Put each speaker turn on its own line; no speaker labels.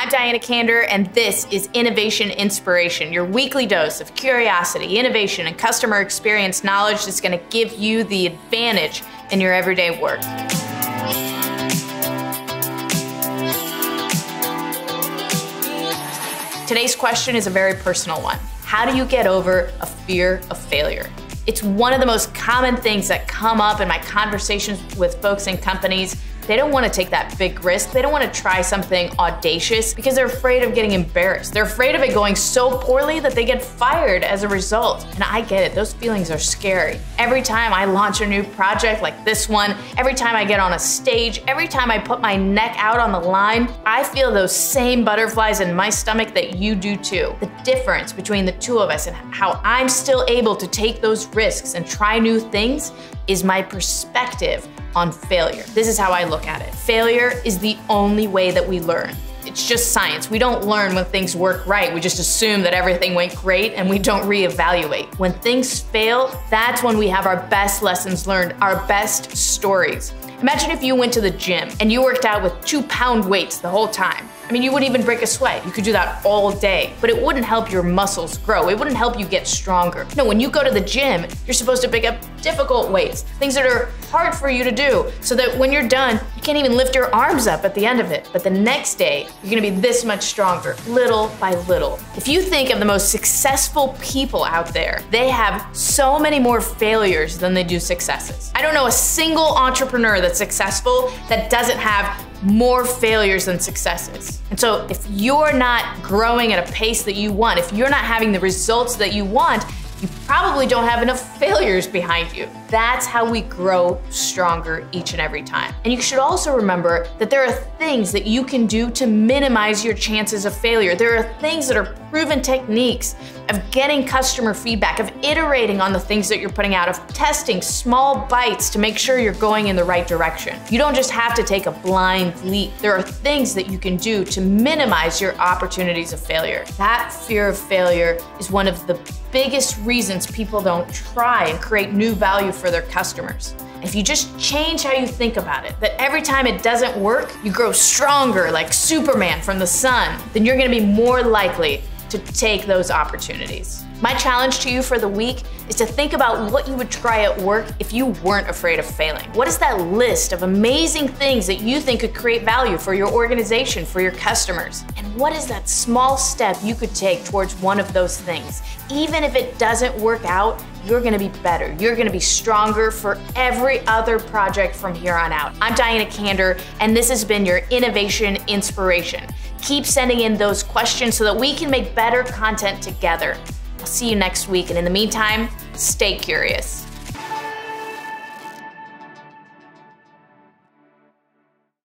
I'm Kander, and this is Innovation Inspiration, your weekly dose of curiosity, innovation, and customer experience knowledge that's going to give you the advantage in your everyday work. Today's question is a very personal one. How do you get over a fear of failure? It's one of the most common things that come up in my conversations with folks in companies. They don't want to take that big risk. They don't want to try something audacious because they're afraid of getting embarrassed. They're afraid of it going so poorly that they get fired as a result. And I get it, those feelings are scary. Every time I launch a new project like this one, every time I get on a stage, every time I put my neck out on the line, I feel those same butterflies in my stomach that you do too. The difference between the two of us and how I'm still able to take those risks and try new things is my perspective on failure. This is how I look at it. Failure is the only way that we learn. It's just science. We don't learn when things work right. We just assume that everything went great and we don't reevaluate. When things fail, that's when we have our best lessons learned, our best stories. Imagine if you went to the gym and you worked out with 2-pound weights the whole time. I mean, you wouldn't even break a sweat. You could do that all day, but it wouldn't help your muscles grow. It wouldn't help you get stronger. No, when you go to the gym, you're supposed to pick up difficult weights, things that are hard for you to do, so that when you're done, you can't even lift your arms up at the end of it. But the next day, you're gonna be this much stronger, little by little. If you think of the most successful people out there, they have so many more failures than they do successes. I don't know a single entrepreneur that's successful that doesn't have more failures than successes. And so if you're not growing at a pace that you want, if you're not having the results that you want, you probably don't have enough failures behind you. That's how we grow stronger each and every time. And you should also remember that there are things that you can do to minimize your chances of failure. There are things that are proven techniques of getting customer feedback, of iterating on the things that you're putting out, of testing small bites to make sure you're going in the right direction. You don't just have to take a blind leap. There are things that you can do to minimize your opportunities of failure. That fear of failure is one of the biggest reasons people don't try and create new value for their customers. If you just change how you think about it, that every time it doesn't work, you grow stronger like Superman from the sun, then you're gonna be more likely to take those opportunities. My challenge to you for the week is to think about what you would try at work if you weren't afraid of failing. What is that list of amazing things that you think could create value for your organization, for your customers? And what is that small step you could take towards one of those things? Even if it doesn't work out, you're gonna be better. You're gonna be stronger for every other project from here on out. I'm Kander, and this has been your Innovation Inspiration. Keep sending in those questions so that we can make better content together. I'll see you next week, and in the meantime, stay curious.